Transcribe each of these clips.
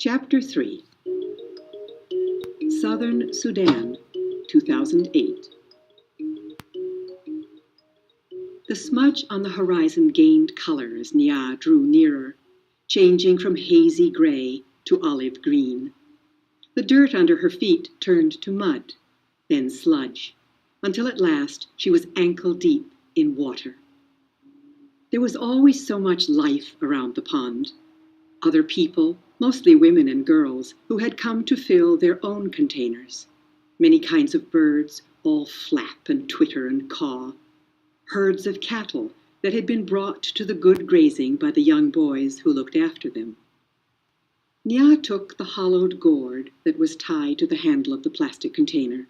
Chapter 3. Southern Sudan, 2008. The smudge on the horizon gained color as Nia drew nearer, changing from hazy gray to olive green. The dirt under her feet turned to mud, then sludge, until at last she was ankle deep in water. There was always so much life around the pond. Other people, mostly women and girls, who had come to fill their own containers. Many kinds of birds, all flap and twitter and caw. Herds of cattle that had been brought to the good grazing by the young boys who looked after them. Nia took the hollowed gourd that was tied to the handle of the plastic container.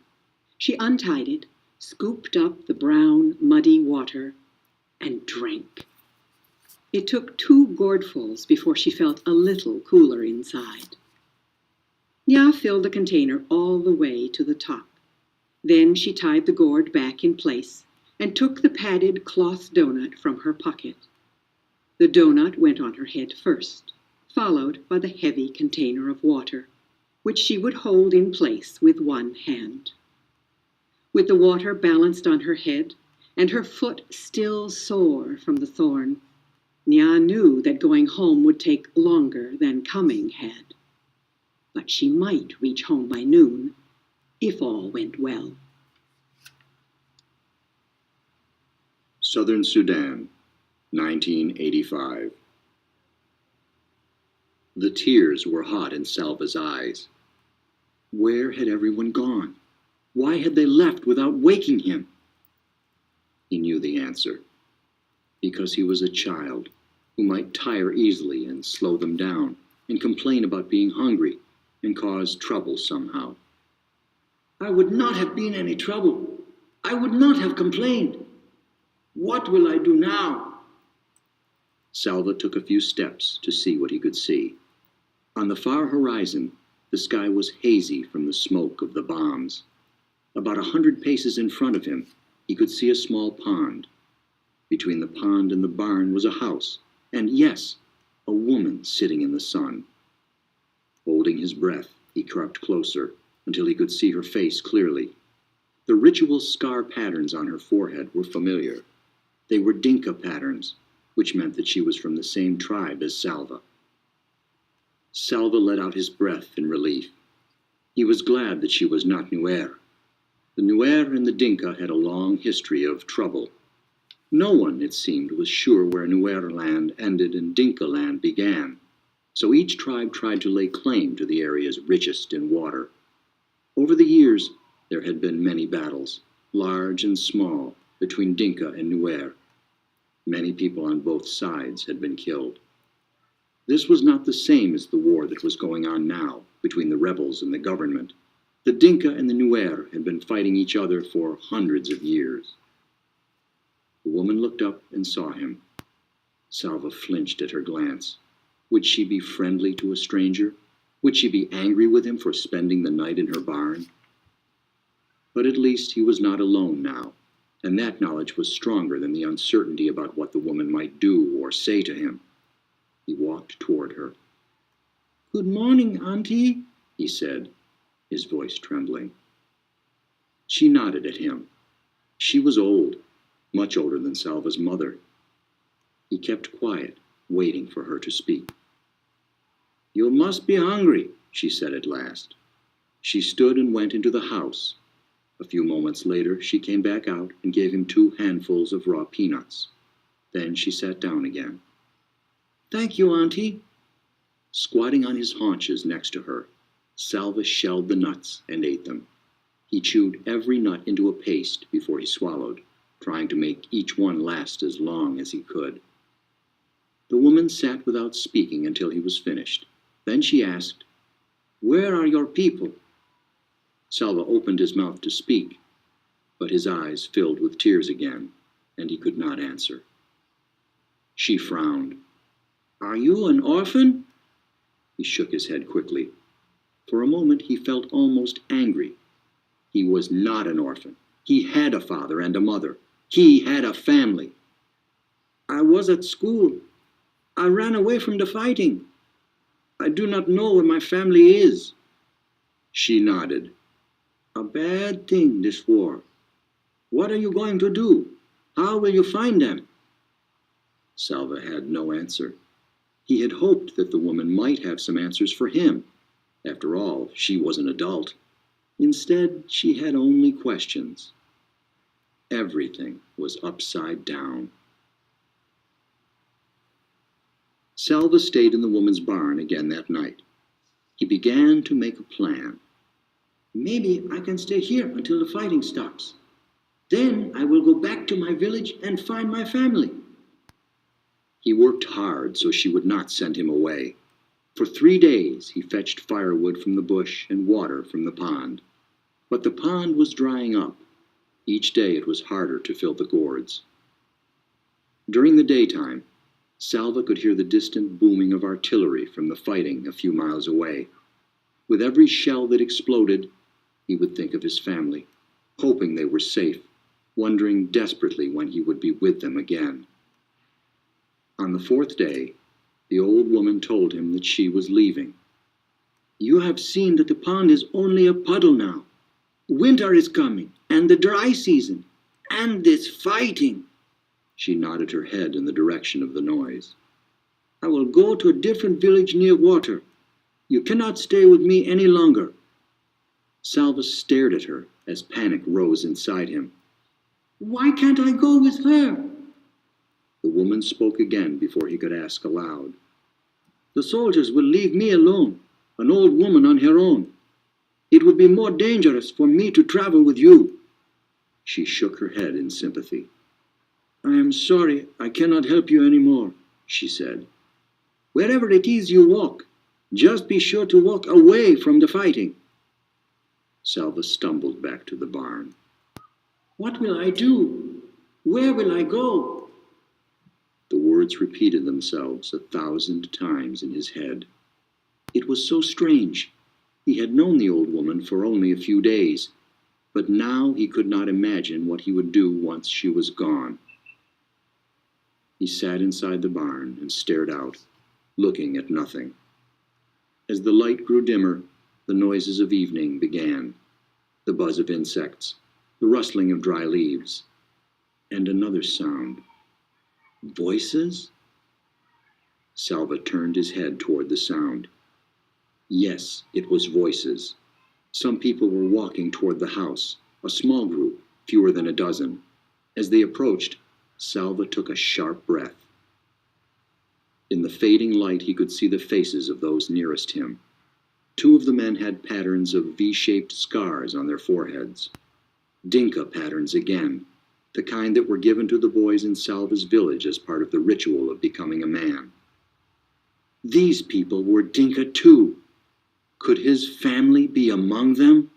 She untied it, scooped up the brown, muddy water, and drank. It took 2 gourdfuls before she felt a little cooler inside. Nia filled the container all the way to the top. Then she tied the gourd back in place and took the padded cloth donut from her pocket. The donut went on her head first, followed by the heavy container of water, which she would hold in place with one hand. With the water balanced on her head and her foot still sore from the thorn, Nia knew that going home would take longer than coming had. But she might reach home by noon, if all went well. Southern Sudan, 1985. The tears were hot in Salva's eyes. Where had everyone gone? Why had they left without waking him? He knew the answer. Because he was a child who might tire easily and slow them down and complain about being hungry and cause trouble somehow. I would not have been any trouble. I would not have complained. What will I do now? Salva took a few steps to see what he could see. On the far horizon, the sky was hazy from the smoke of the bombs. About 100 paces in front of him, he could see a small pond. Between the pond and the barn was a house, and yes, a woman sitting in the sun. Holding his breath, he crept closer until he could see her face clearly. The ritual scar patterns on her forehead were familiar. They were Dinka patterns, which meant that she was from the same tribe as Salva. Salva let out his breath in relief. He was glad that she was not Nuer. The Nuer and the Dinka had a long history of trouble. No one, it seemed, was sure where Nuer land ended and Dinka land began, so each tribe tried to lay claim to the areas richest in water. Over the years, there had been many battles, large and small, between Dinka and Nuer. Many people on both sides had been killed. This was not the same as the war that was going on now between the rebels and the government. The Dinka and the Nuer had been fighting each other for hundreds of years. The woman looked up and saw him. Salva flinched at her glance. Would she be friendly to a stranger? Would she be angry with him for spending the night in her barn? But at least he was not alone now, and that knowledge was stronger than the uncertainty about what the woman might do or say to him. He walked toward her. Good morning, Auntie, he said, his voice trembling. She nodded at him. She was old, much older than Salva's mother. He kept quiet, waiting for her to speak. You must be hungry, she said at last. She stood and went into the house. A few moments later, she came back out and gave him 2 handfuls of raw peanuts. Then she sat down again. Thank you, Auntie. Squatting on his haunches next to her, Salva shelled the nuts and ate them. He chewed every nut into a paste before he swallowed, trying to make each one last as long as he could. The woman sat without speaking until he was finished. Then she asked, Where are your people? Salva opened his mouth to speak, but his eyes filled with tears again, and he could not answer. She frowned. Are you an orphan? He shook his head quickly. For a moment he felt almost angry. He was not an orphan. He had a father and a mother. He had a family. I was at school. I ran away from the fighting. I do not know where my family is. She nodded. A bad thing, this war. What are you going to do? How will you find them? Salva had no answer. He had hoped that the woman might have some answers for him. After all, she was an adult. Instead, she had only questions. Everything was upside down. Salva stayed in the woman's barn again that night. He began to make a plan. Maybe I can stay here until the fighting stops. Then I will go back to my village and find my family. He worked hard so she would not send him away. For 3 days he fetched firewood from the bush and water from the pond. But the pond was drying up. Each day it was harder to fill the gourds. During the daytime, Salva could hear the distant booming of artillery from the fighting a few miles away. With every shell that exploded, he would think of his family, hoping they were safe, wondering desperately when he would be with them again. On the 4th day, the old woman told him that she was leaving. You have seen that the pond is only a puddle now. Winter is coming, and the dry season, and this fighting. She nodded her head in the direction of the noise. I will go to a different village near water. You cannot stay with me any longer. Salva stared at her as panic rose inside him. Why can't I go with her? The woman spoke again before he could ask aloud. The soldiers will leave me alone, an old woman on her own. It would be more dangerous for me to travel with you. She shook her head in sympathy. I am sorry I cannot help you any more, she said. Wherever it is you walk, just be sure to walk away from the fighting. Salva stumbled back to the barn. What will I do? Where will I go? The words repeated themselves 1,000 times in his head. It was so strange. He had known the old woman for only a few days, but now he could not imagine what he would do once she was gone. He sat inside the barn and stared out, looking at nothing. As the light grew dimmer, the noises of evening began. The buzz of insects, the rustling of dry leaves, and another sound. Voices? Salva turned his head toward the sound. Yes, it was voices. Some people were walking toward the house, a small group, fewer than a dozen. As they approached, Salva took a sharp breath. In the fading light, he could see the faces of those nearest him. 2 of the men had patterns of V-shaped scars on their foreheads. Dinka patterns again, the kind that were given to the boys in Salva's village as part of the ritual of becoming a man. These people were Dinka too. Could his family be among them?